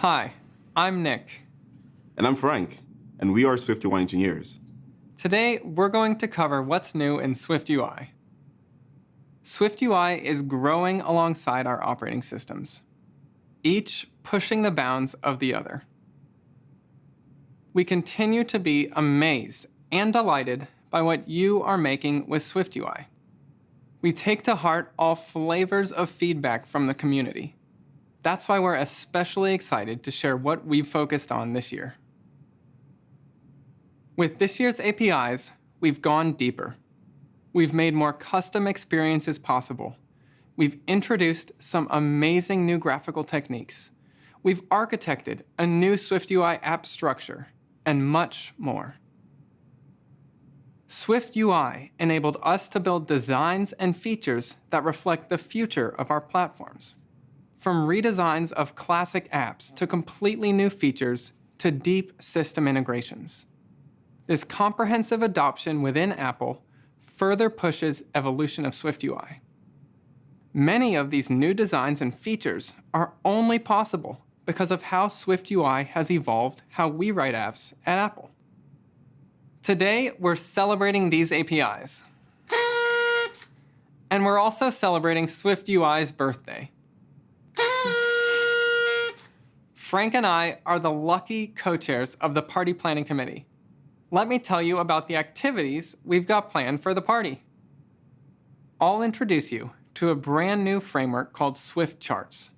Hi, I'm Nick. And I'm Frank, and we are SwiftUI engineers. Today, we're going to cover what's new in SwiftUI. SwiftUI is growing alongside our operating systems, each pushing the bounds of the other. We continue to be amazed and delighted by what you are making with SwiftUI. We take to heart all flavors of feedback from the community. That's why we're especially excited to share what we've focused on this year. With this year's APIs, we've gone deeper. We've made more custom experiences possible. We've introduced some amazing new graphical techniques. We've architected a new SwiftUI app structure, and much more. SwiftUI enabled us to build designs and features that reflect the future of our platforms. From redesigns of classic apps to completely new features to deep system integrations. This comprehensive adoption within Apple further pushes evolution of SwiftUI. Many of these new designs and features are only possible because of how SwiftUI has evolved how we write apps at Apple. Today, we're celebrating these APIs. And we're also celebrating SwiftUI's birthday. Frank and I are the lucky co-chairs of the party planning committee. Let me tell you about the activities we've got planned for the party. I'll introduce you to a brand new framework called Swift Charts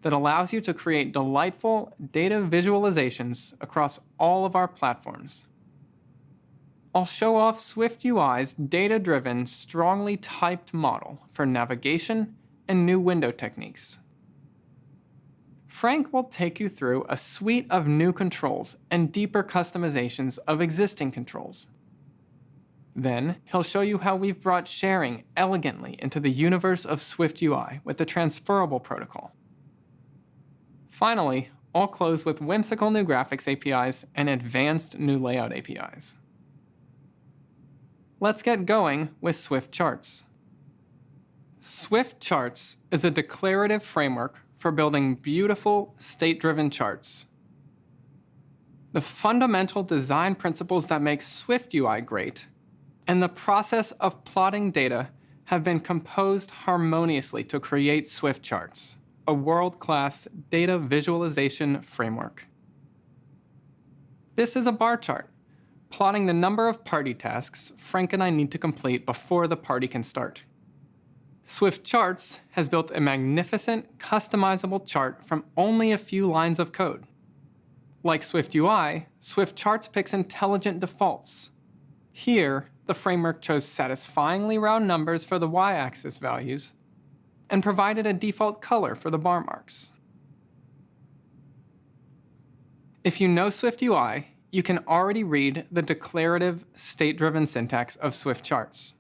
that allows you to create delightful data visualizations across all of our platforms. I'll show off SwiftUI's data-driven, strongly typed model for navigation and new window techniques. Frank will take you through a suite of new controls and deeper customizations of existing controls. Then, he'll show you how we've brought sharing elegantly into the universe of SwiftUI with the transferable protocol. Finally, I'll close with whimsical new graphics APIs and advanced new layout APIs. Let's get going with Swift Charts. Swift Charts is a declarative framework for building beautiful, state-driven charts. The fundamental design principles that make SwiftUI great and the process of plotting data have been composed harmoniously to create Swift Charts, a world-class data visualization framework. This is a bar chart, plotting the number of party tasks Frank and I need to complete before the party can start. Swift Charts has built a magnificent, customizable chart from only a few lines of code. Like SwiftUI, Swift Charts picks intelligent defaults. Here, the framework chose satisfyingly round numbers for the y-axis values and provided a default color for the bar marks. If you know SwiftUI, you can already read the declarative, state-driven syntax of Swift Charts.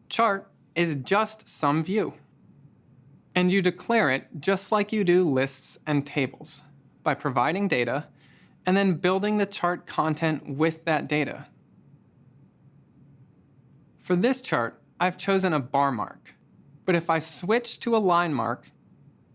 Chart is just some view. And you declare it just like you do lists and tables, by providing data and then building the chart content with that data. For this chart, I've chosen a bar mark, but if I switch to a line mark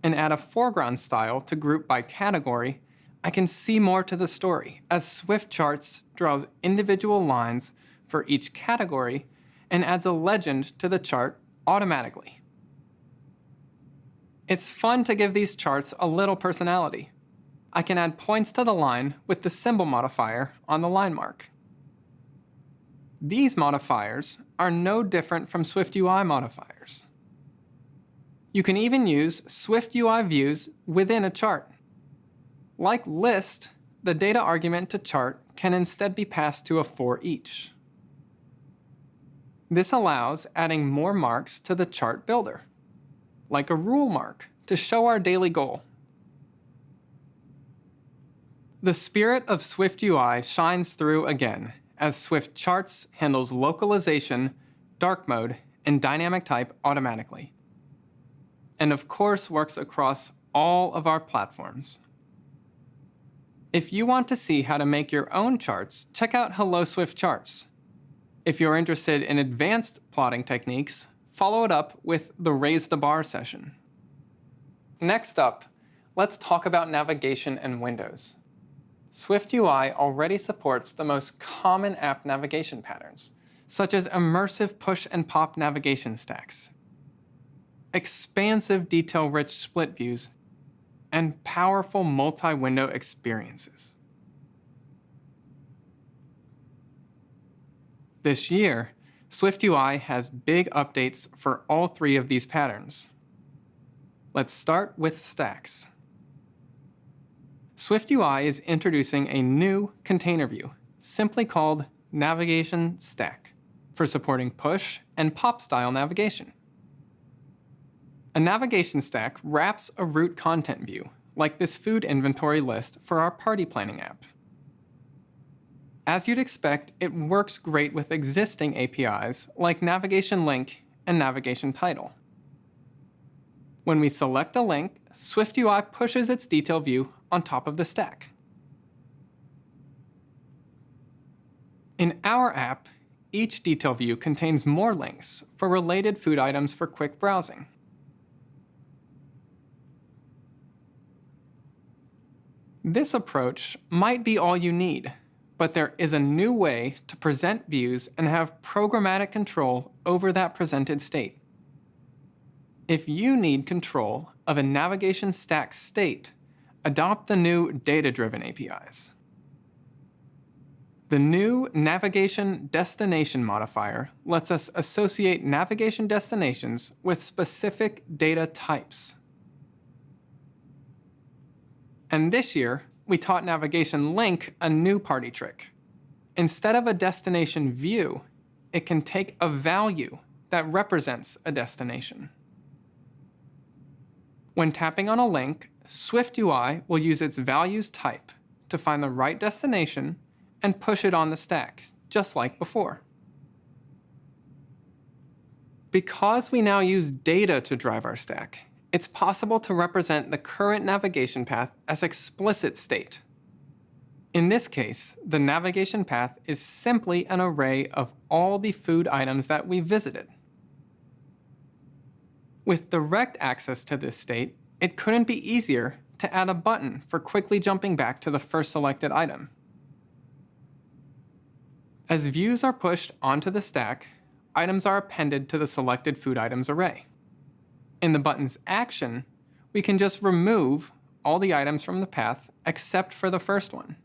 and add a foreground style to group by category, I can see more to the story as Swift Charts draws individual lines for each category and adds a legend to the chart automatically. It's fun to give these charts a little personality. I can add points to the line with the symbol modifier on the line mark. These modifiers are no different from SwiftUI modifiers. You can even use SwiftUI views within a chart. Like list, the data argument to chart can instead be passed to a for each. This allows adding more marks to the chart builder, like a rule mark to show our daily goal. The spirit of SwiftUI shines through again as Swift Charts handles localization, dark mode, and dynamic type automatically. And of course works across all of our platforms. If you want to see how to make your own charts, check out Hello Swift Charts. If you're interested in advanced plotting techniques, follow it up with the Raise the Bar session. Next up, let's talk about navigation in Windows. SwiftUI already supports the most common app navigation patterns, such as immersive push and pop navigation stacks, expansive detail-rich split views, and powerful multi-window experiences. This year, SwiftUI has big updates for all three of these patterns. Let's start with stacks. SwiftUI is introducing a new container view, simply called Navigation Stack, for supporting push and pop style navigation. A navigation stack wraps a root content view, like this food inventory list for our party planning app. As you'd expect, it works great with existing APIs like Navigation Link and Navigation Title. When we select a link, SwiftUI pushes its detail view on top of the stack. In our app, each detail view contains more links for related food items for quick browsing. This approach might be all you need, but there is a new way to present views and have programmatic control over that presented state. If you need control of a navigation stack state, adopt the new data-driven APIs. The new Navigation Destination modifier lets us associate navigation destinations with specific data types. And this year, we taught Navigation Link a new party trick. Instead of a destination view, it can take a value that represents a destination. When tapping on a link, SwiftUI will use its values type to find the right destination and push it on the stack, just like before. Because we now use data to drive our stack, it's possible to represent the current navigation path as explicit state. In this case, the navigation path is simply an array of all the food items that we visited. With direct access to this state, it couldn't be easier to add a button for quickly jumping back to the first selected item. As views are pushed onto the stack, items are appended to the selected food items array. In the button's action, we can just remove all the items from the path except for the first one.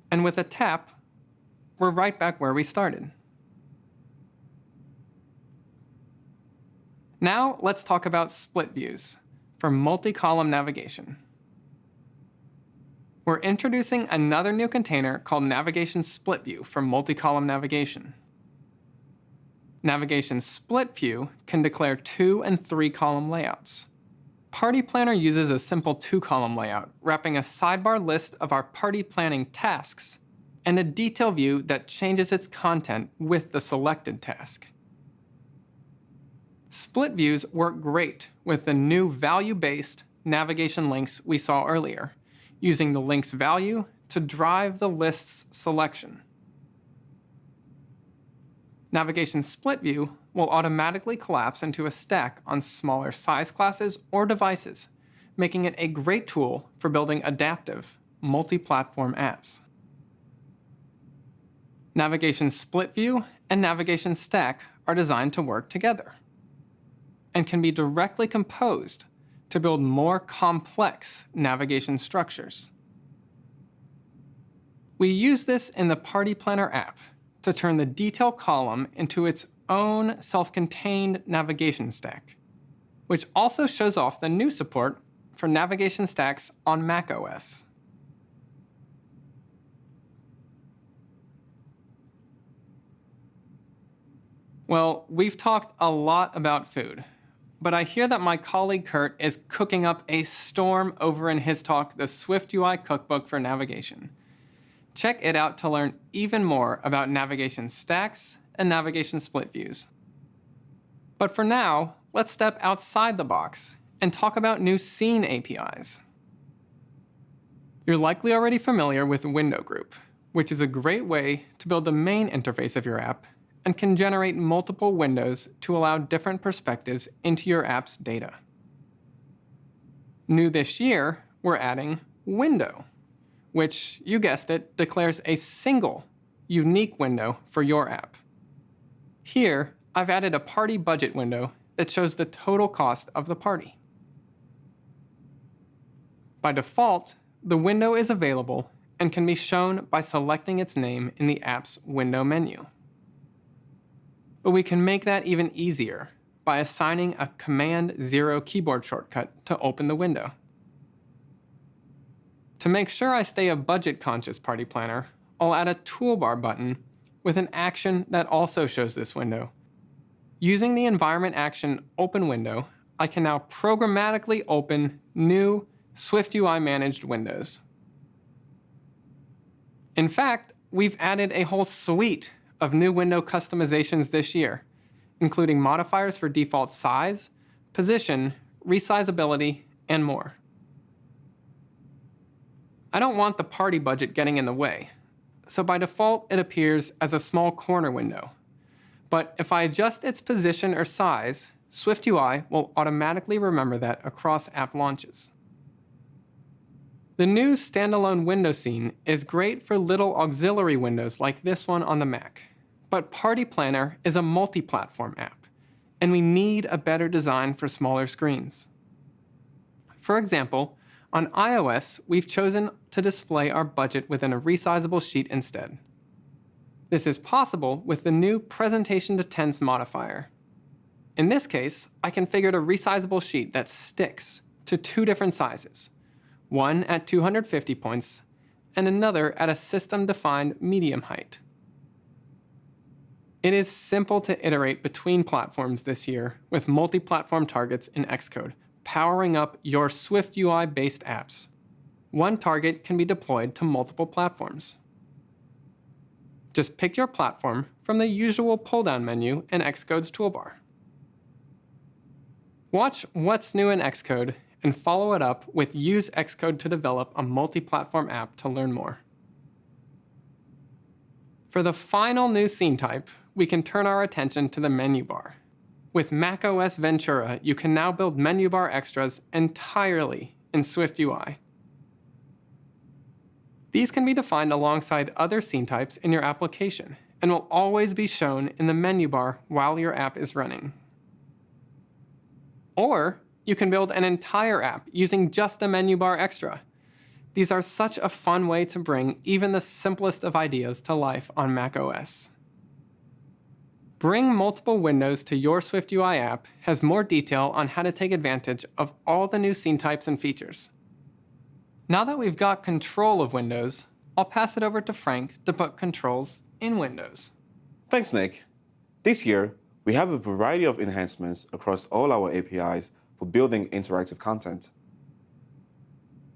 And with a tap, we're right back where we started. Now let's talk about split views for multi-column navigation. We're introducing another new container called Navigation Split View for multi-column navigation. Navigation Split View can declare 2- and 3-column layouts. Party Planner uses a simple 2-column layout, wrapping a sidebar list of our party planning tasks and a detail view that changes its content with the selected task. Split views work great with the new value-based navigation links we saw earlier, using the link's value to drive the list's selection. Navigation Split View will automatically collapse into a stack on smaller size classes or devices, making it a great tool for building adaptive, multi-platform apps. Navigation Split View and Navigation Stack are designed to work together and can be directly composed to build more complex navigation structures. We use this in the Party Planner app to turn the detail column into its own self-contained navigation stack, which also shows off the new support for navigation stacks on macOS. Well, we've talked a lot about food, but I hear that my colleague Kurt is cooking up a storm over in his talk, The SwiftUI Cookbook for Navigation. Check it out to learn even more about navigation stacks and navigation split views. But for now, let's step outside the box and talk about new scene APIs. You're likely already familiar with Window Group, which is a great way to build the main interface of your app and can generate multiple windows to allow different perspectives into your app's data. New this year, we're adding window, which, you guessed it, declares a single, unique window for your app. Here, I've added a party budget window that shows the total cost of the party. By default, the window is available and can be shown by selecting its name in the app's window menu. But we can make that even easier by assigning a Command-0 keyboard shortcut to open the window. To make sure I stay a budget-conscious party planner, I'll add a toolbar button with an action that also shows this window. Using the environment action Open Window, I can now programmatically open new SwiftUI managed windows. In fact, we've added a whole suite of new window customizations this year, including modifiers for default size, position, resizability, and more. I don't want the party budget getting in the way, so by default it appears as a small corner window. But if I adjust its position or size, SwiftUI will automatically remember that across app launches. The new standalone window scene is great for little auxiliary windows like this one on the Mac. But Party Planner is a multi-platform app, and we need a better design for smaller screens. For example, on iOS, we've chosen to display our budget within a resizable sheet instead. This is possible with the new Presentation to Tense modifier. In this case, I configured a resizable sheet that sticks to two different sizes, one at 250 points and another at a system-defined medium height. It is simple to iterate between platforms this year with multi-platform targets in Xcode, powering up your SwiftUI-based apps. One target can be deployed to multiple platforms. Just pick your platform from the usual pull-down menu in Xcode's toolbar. Watch What's New in Xcode and follow it up with Use Xcode to develop a multi-platform app to learn more. For the final new scene type, we can turn our attention to the menu bar. With macOS Ventura, you can now build menu bar extras entirely in SwiftUI. These can be defined alongside other scene types in your application and will always be shown in the menu bar while your app is running. Or you can build an entire app using just a menu bar extra. These are such a fun way to bring even the simplest of ideas to life on macOS. Bring multiple windows to your SwiftUI app has more detail on how to take advantage of all the new scene types and features. Now that we've got control of Windows, I'll pass it over to Frank to put controls in Windows. Thanks, Nick. This year, we have a variety of enhancements across all our APIs for building interactive content.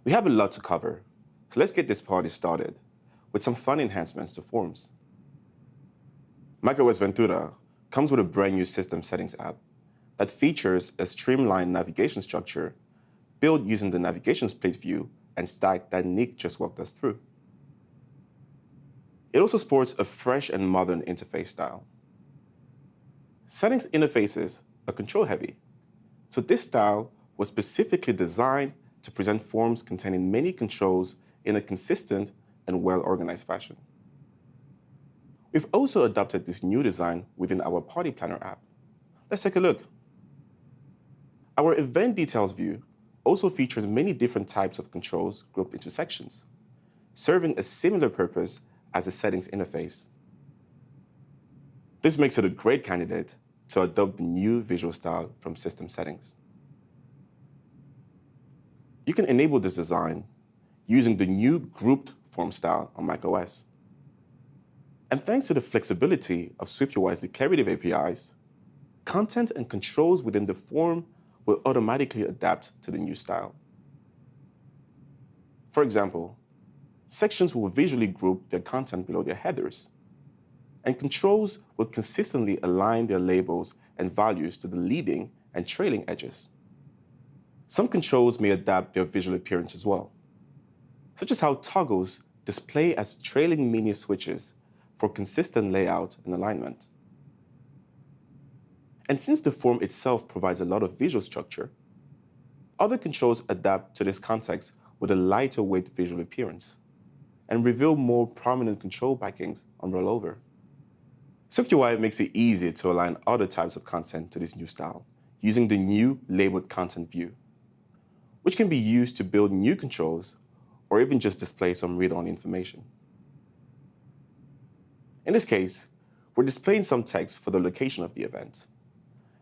We have a lot to cover, so let's get this party started with some fun enhancements to forms. macOS Ventura comes with a brand new system settings app that features a streamlined navigation structure built using the navigation split view and stack that Nick just walked us through. It also sports a fresh and modern interface style. Settings interfaces are control-heavy, so this style was specifically designed to present forms containing many controls in a consistent and well-organized fashion. We've also adopted this new design within our Party Planner app. Let's take a look. Our Event Details view also features many different types of controls grouped into sections, serving a similar purpose as the settings interface. This makes it a great candidate to adopt the new visual style from system settings. You can enable this design using the new grouped form style on macOS. And thanks to the flexibility of SwiftUI's declarative APIs, content and controls within the form will automatically adapt to the new style. For example, sections will visually group their content below their headers, and controls will consistently align their labels and values to the leading and trailing edges. Some controls may adapt their visual appearance as well, such as how toggles display as trailing mini switches for consistent layout and alignment. And since the form itself provides a lot of visual structure, Other controls adapt to this context with a lighter weight visual appearance and reveal more prominent control backings on rollover. SwiftUI makes it easier to align other types of content to this new style using the new labeled content view, which can be used to build new controls or even just display some read-only information. In this case, we're displaying some text for the location of the event,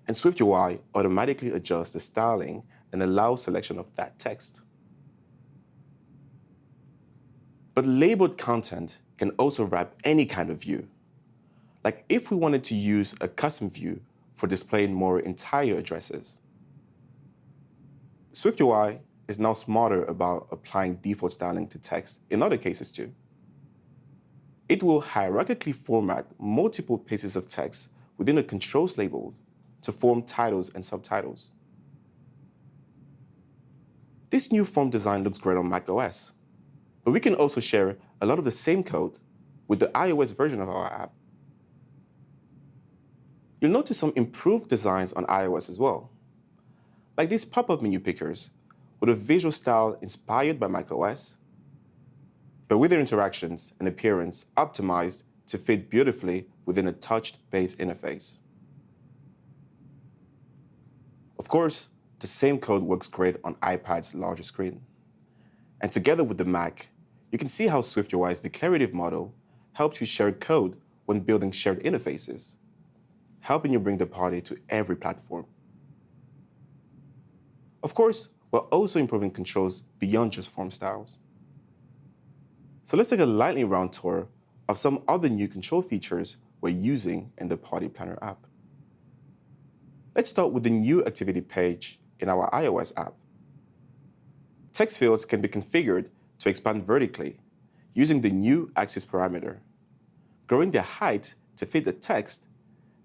and SwiftUI automatically adjusts the styling and allows selection of that text. But labeled content can also wrap any kind of view. Like if we wanted to use a custom view for displaying more entire addresses. SwiftUI is now smarter about applying default styling to text in other cases too. It will hierarchically format multiple pieces of text within a controls label to form titles and subtitles. This new form design looks great on macOS, but we can also share a lot of the same code with the iOS version of our app. You'll notice some improved designs on iOS as well, like these pop-up menu pickers with a visual style inspired by macOS, but with their interactions and appearance optimized to fit beautifully within a touch-based interface. Of course, the same code works great on iPad's larger screen. And together with the Mac, you can see how SwiftUI's declarative model helps you share code when building shared interfaces, helping you bring the party to every platform. Of course, we're also improving controls beyond just form styles. So let's take a lightning round tour of some other new control features we're using in the Party Planner app. Let's start with the new activity page in our iOS app. Text fields can be configured to expand vertically using the new axis parameter, growing their height to fit the text,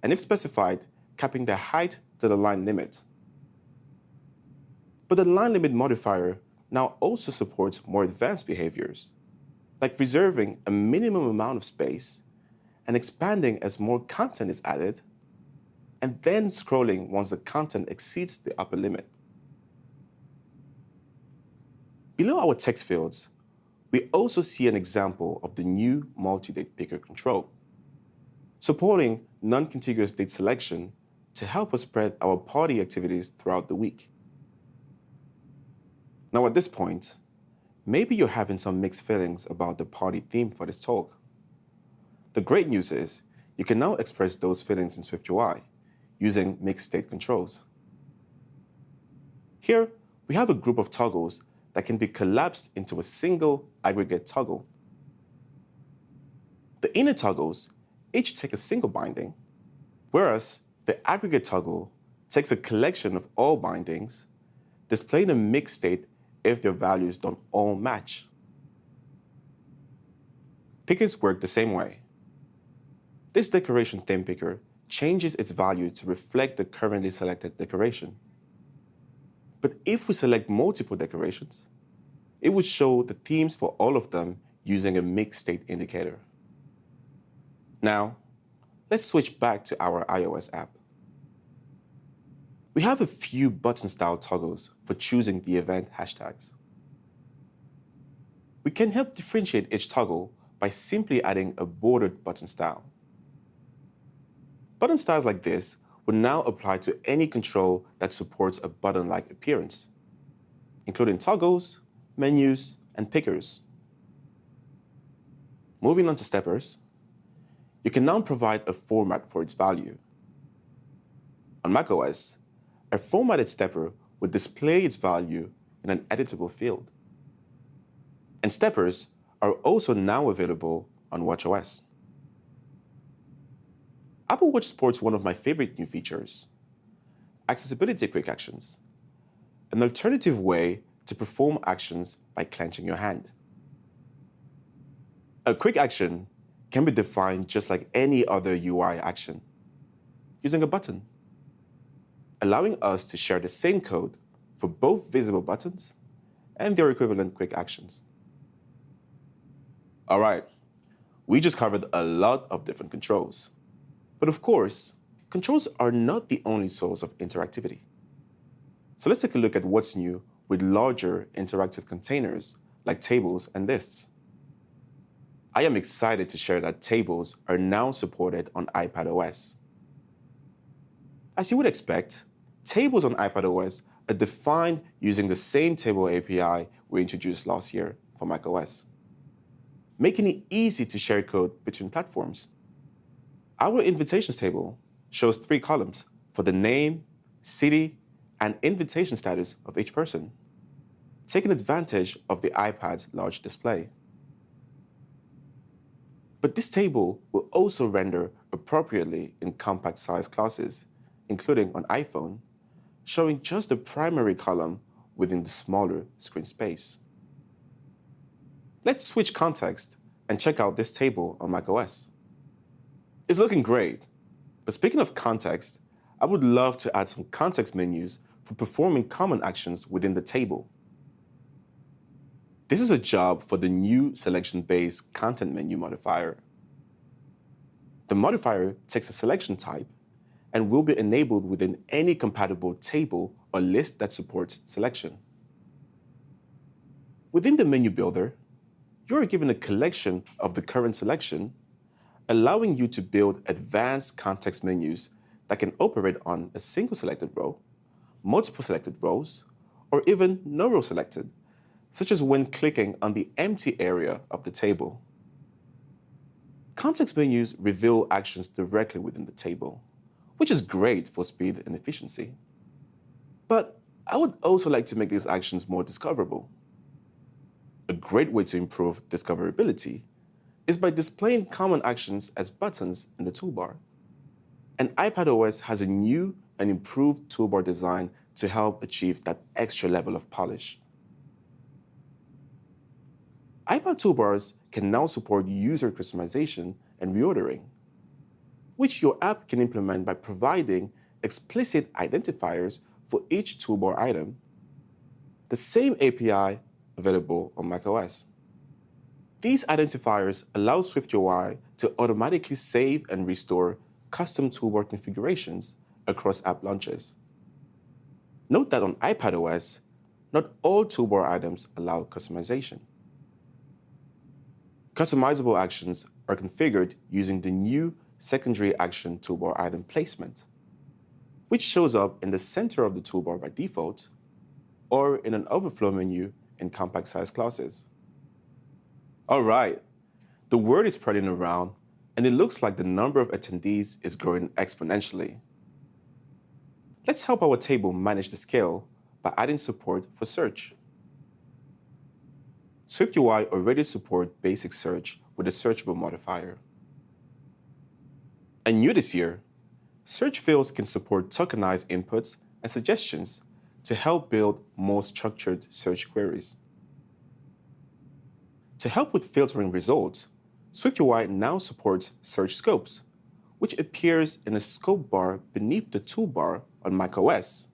and if specified, capping the height to the line limit. But the line limit modifier now also supports more advanced behaviors, like reserving a minimum amount of space and expanding as more content is added, and then scrolling once the content exceeds the upper limit. Below our text fields, we also see an example of the new multi-date picker control, supporting non-contiguous date selection to help us spread our party activities throughout the week. Now at this point, maybe you're having some mixed feelings about the party theme for this talk. The great news is you can now express those feelings in SwiftUI using mixed state controls. Here, we have a group of toggles that can be collapsed into a single aggregate toggle. The inner toggles each take a single binding, whereas the aggregate toggle takes a collection of all bindings, displaying a mixed state if their values don't all match. Pickers work the same way. This decoration theme picker changes its value to reflect the currently selected decoration. But if we select multiple decorations, it would show the themes for all of them using a mixed state indicator. Now, let's switch back to our iOS app. We have a few button-style toggles for choosing the event hashtags. We can help differentiate each toggle by simply adding a bordered button style. Button styles like this will now apply to any control that supports a button-like appearance, including toggles, menus, and pickers. Moving on to steppers, you can now provide a format for its value. On macOS, a formatted stepper would display its value in an editable field. And steppers are also now available on watchOS. Apple Watch supports one of my favorite new features, accessibility quick actions, an alternative way to perform actions by clenching your hand. A quick action can be defined just like any other UI action, using a button, allowing us to share the same code for both visible buttons and their equivalent quick actions. All right, we just covered a lot of different controls. But of course, controls are not the only source of interactivity. So let's take a look at what's new with larger interactive containers like tables and lists. I am excited to share that tables are now supported on iPadOS. As you would expect, tables on iPadOS are defined using the same table API we introduced last year for macOS, making it easy to share code between platforms. Our invitations table shows 3 columns for the name, city, and invitation status of each person, taking advantage of the iPad's large display. But this table will also render appropriately in compact size classes, including on iPhone, showing just the primary column within the smaller screen space. Let's switch context and check out this table on macOS. It's looking great, but speaking of context, I would love to add some context menus for performing common actions within the table. This is a job for the new selection-based content menu modifier. The modifier takes a selection type and will be enabled within any compatible table or list that supports selection. Within the menu builder, you are given a collection of the current selection, allowing you to build advanced context menus that can operate on a single selected row, multiple selected rows, or even no row selected, such as when clicking on the empty area of the table. Context menus reveal actions directly within the table, which is great for speed and efficiency. But I would also like to make these actions more discoverable. A great way to improve discoverability is by displaying common actions as buttons in the toolbar. And iPadOS has a new and improved toolbar design to help achieve that extra level of polish. iPad toolbars can now support user customization and reordering, which your app can implement by providing explicit identifiers for each toolbar item, the same API available on macOS. These identifiers allow SwiftUI to automatically save and restore custom toolbar configurations across app launches. Note that on iPadOS, not all toolbar items allow customization. Customizable actions are configured using the new secondary action toolbar item placement, which shows up in the center of the toolbar by default, or in an overflow menu in compact size classes. All right, the word is spreading around, and it looks like the number of attendees is growing exponentially. Let's help our table manage the scale by adding support for search. SwiftUI already supports basic search with a searchable modifier. And new this year, search fields can support tokenized inputs and suggestions to help build more structured search queries. To help with filtering results, SwiftUI now supports search scopes, which appears in a scope bar beneath the toolbar on macOS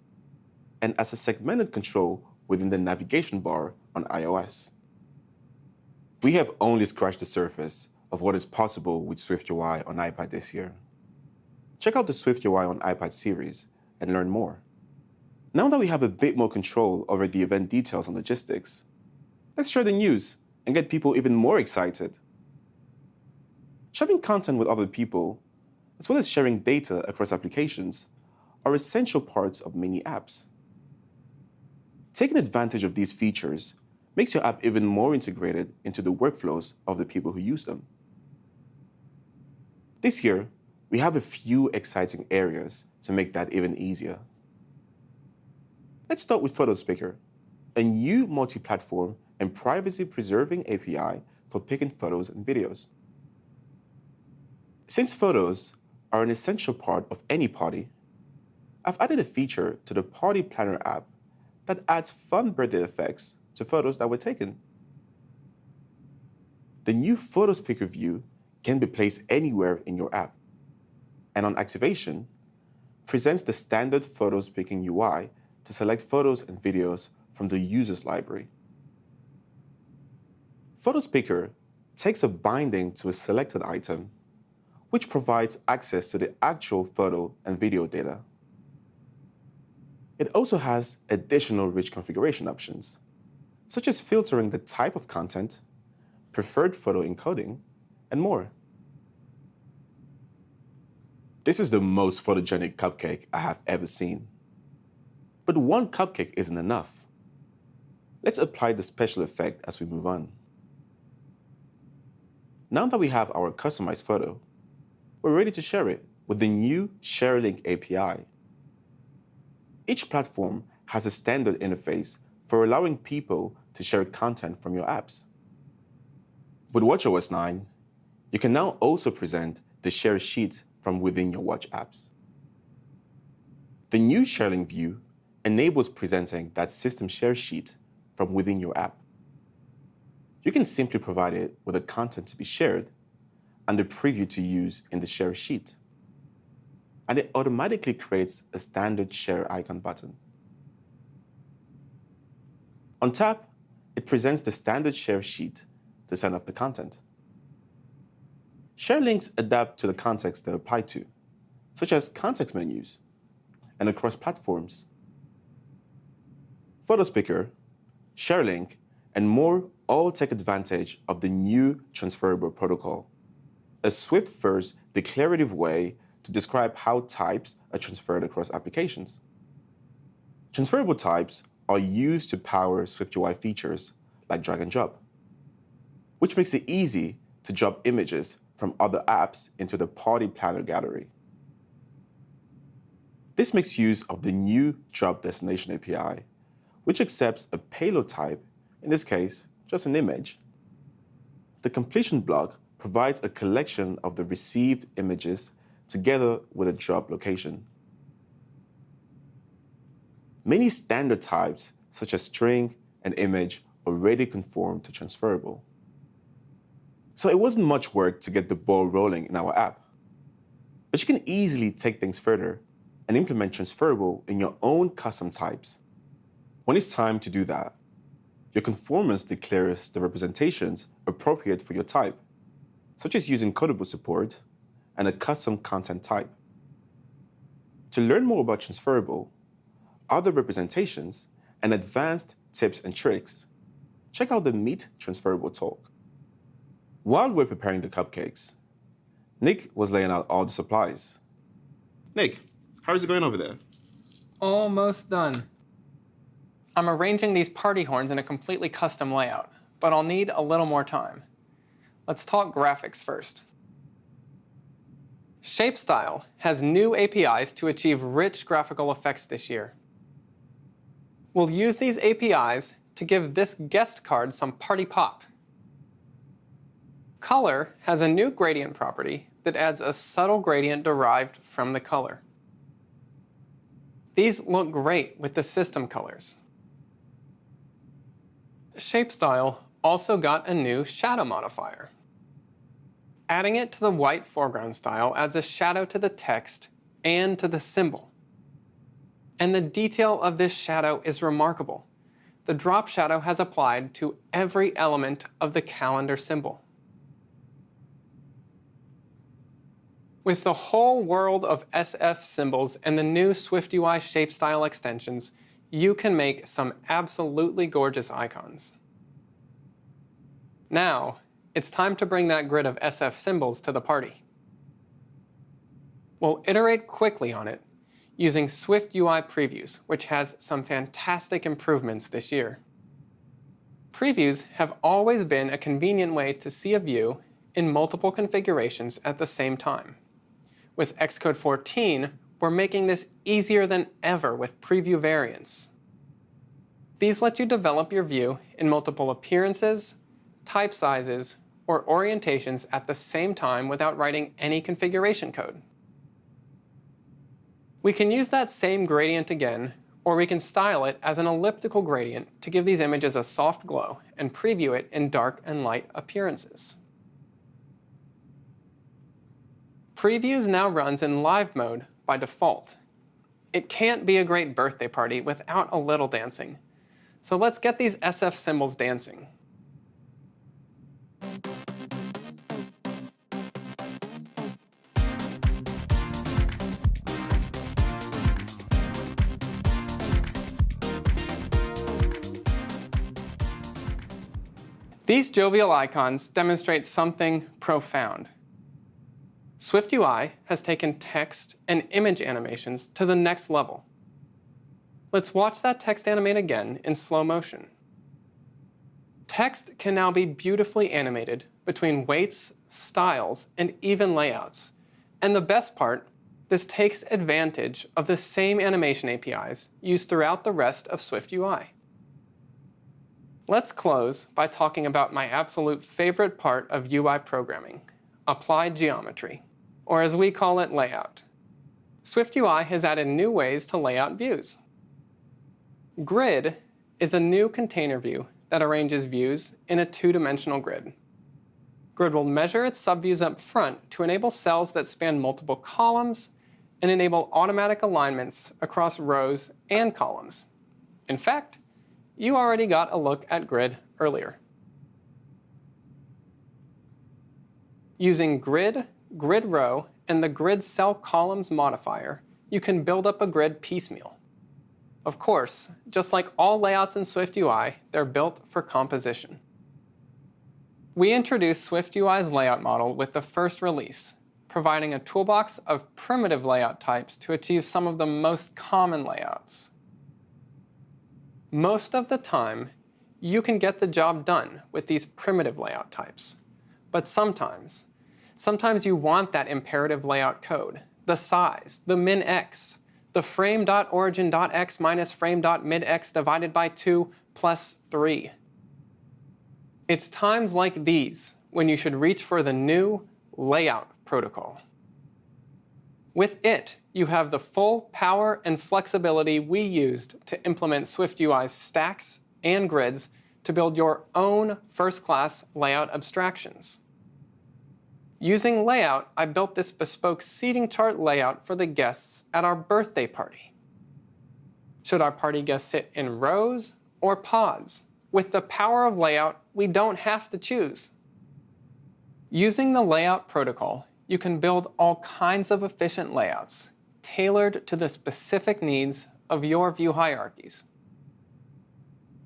and as a segmented control within the navigation bar on iOS. We have only scratched the surface of what is possible with SwiftUI on iPad this year. Check out the SwiftUI on iPad series and learn more. Now that we have a bit more control over the event details and logistics, let's share the news and get people even more excited. Sharing content with other people, as well as sharing data across applications, are essential parts of many apps. Taking advantage of these features makes your app even more integrated into the workflows of the people who use them. This year, we have a few exciting areas to make that even easier. Let's start with Photos Picker, a new multi-platform and privacy-preserving API for picking photos and videos. Since photos are an essential part of any party, I've added a feature to the Party Planner app that adds fun birthday effects to photos that were taken. The new Photos Picker view can be placed anywhere in your app, and on activation, presents the standard Photos Picking UI to select photos and videos from the user's library. Photos Picker takes a binding to a selected item, which provides access to the actual photo and video data. It also has additional rich configuration options, such as filtering the type of content, preferred photo encoding, and more. This is the most photogenic cupcake I have ever seen. But one cupcake isn't enough. Let's apply the special effect as we move on. Now that we have our customized photo, we're ready to share it with the new Share Link API. Each platform has a standard interface for allowing people to share content from your apps. With watchOS 9, you can now also present the share sheet from within your Watch apps. The new Share Link view enables presenting that system share sheet from within your app. You can simply provide it with the content to be shared and the preview to use in the share sheet. And it automatically creates a standard share icon button. On tap, it presents the standard share sheet to send off the content. Share links adapt to the context they apply to, such as context menus and across platforms. Photo Speaker, Share Link, and more all take advantage of the new transferable protocol, a Swift-first declarative way to describe how types are transferred across applications. Transferable types are used to power SwiftUI features like drag and drop, which makes it easy to drop images from other apps into the Party Planner gallery. This makes use of the new Drop Destination API, which accepts a payload type, in this case, just an image. The completion block provides a collection of the received images together with a drop location. Many standard types, such as string and image, already conform to transferable. So it wasn't much work to get the ball rolling in our app. But you can easily take things further and implement transferable in your own custom types. When it's time to do that, your conformance declares the representations appropriate for your type, such as using codable support and a custom content type. To learn more about transferable, other representations, and advanced tips and tricks, check out the Meet Transferable talk. While we're preparing the cupcakes, Nick was laying out all the supplies. Nick, how is it going over there? Almost done. I'm arranging these party horns in a completely custom layout, but I'll need a little more time. Let's talk graphics first. ShapeStyle has new APIs to achieve rich graphical effects this year. We'll use these APIs to give this guest card some party pop. Color has a new gradient property that adds a subtle gradient derived from the color. These look great with the system colors. ShapeStyle also got a new shadow modifier. Adding it to the white foreground style adds a shadow to the text and to the symbol. And the detail of this shadow is remarkable. The drop shadow has applied to every element of the calendar symbol. With the whole world of SF symbols and the new SwiftUI ShapeStyle extensions, you can make some absolutely gorgeous icons. Now, it's time to bring that grid of SF symbols to the party. We'll iterate quickly on it using SwiftUI previews, which has some fantastic improvements this year. Previews have always been a convenient way to see a view in multiple configurations at the same time. With Xcode 14, we're making this easier than ever with preview variants. These let you develop your view in multiple appearances, type sizes, or orientations at the same time without writing any configuration code. We can use that same gradient again, or we can style it as an elliptical gradient to give these images a soft glow and preview it in dark and light appearances. Previews now runs in live mode by default. It can't be a great birthday party without a little dancing. So let's get these SF symbols dancing. These jovial icons demonstrate something profound. SwiftUI has taken text and image animations to the next level. Let's watch that text animate again in slow motion. Text can now be beautifully animated between weights, styles, and even layouts. And the best part, this takes advantage of the same animation APIs used throughout the rest of SwiftUI. Let's close by talking about my absolute favorite part of UI programming, applied geometry, or as we call it, layout. SwiftUI has added new ways to lay out views. Grid is a new container view that arranges views in a two-dimensional grid. Grid will measure its subviews up front to enable cells that span multiple columns and enable automatic alignments across rows and columns. In fact, you already got a look at Grid earlier. Using Grid, Grid Row, and the Grid Cell Columns modifier, you can build up a grid piecemeal. Of course, just like all layouts in SwiftUI, they're built for composition. We introduced SwiftUI's layout model with the first release, providing a toolbox of primitive layout types to achieve some of the most common layouts. Most of the time, you can get the job done with these primitive layout types. But sometimes you want that imperative layout code, the size, the min-x, the frame.origin.x minus frame.midx divided by 2 plus 3. It's times like these when you should reach for the new layout protocol. With it, you have the full power and flexibility we used to implement SwiftUI's stacks and grids to build your own first-class layout abstractions. Using layout, I built this bespoke seating chart layout for the guests at our birthday party. Should our party guests sit in rows or pods? With the power of layout, we don't have to choose. Using the layout protocol, you can build all kinds of efficient layouts, tailored to the specific needs of your view hierarchies.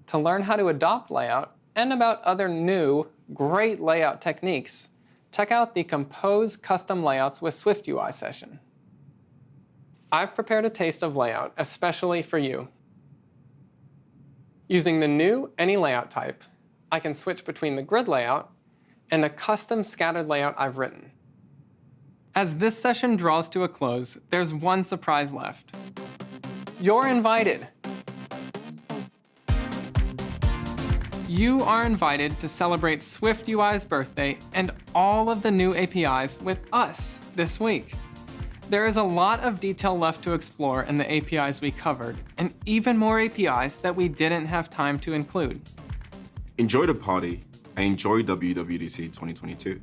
To learn how to adopt layout and about other new, great layout techniques, check out the Compose Custom Layouts with SwiftUI session. I've prepared a taste of layout especially for you. Using the new Any Layout type, I can switch between the grid layout and a custom scattered layout I've written. As this session draws to a close, there's one surprise left. You're invited. You are invited to celebrate SwiftUI's birthday and all of the new APIs with us this week. There is a lot of detail left to explore in the APIs we covered, and even more APIs that we didn't have time to include. Enjoy the party and enjoy WWDC 2022.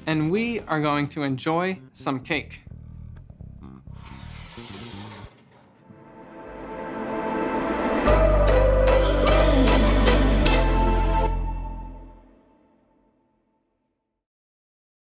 And we are going to enjoy some cake.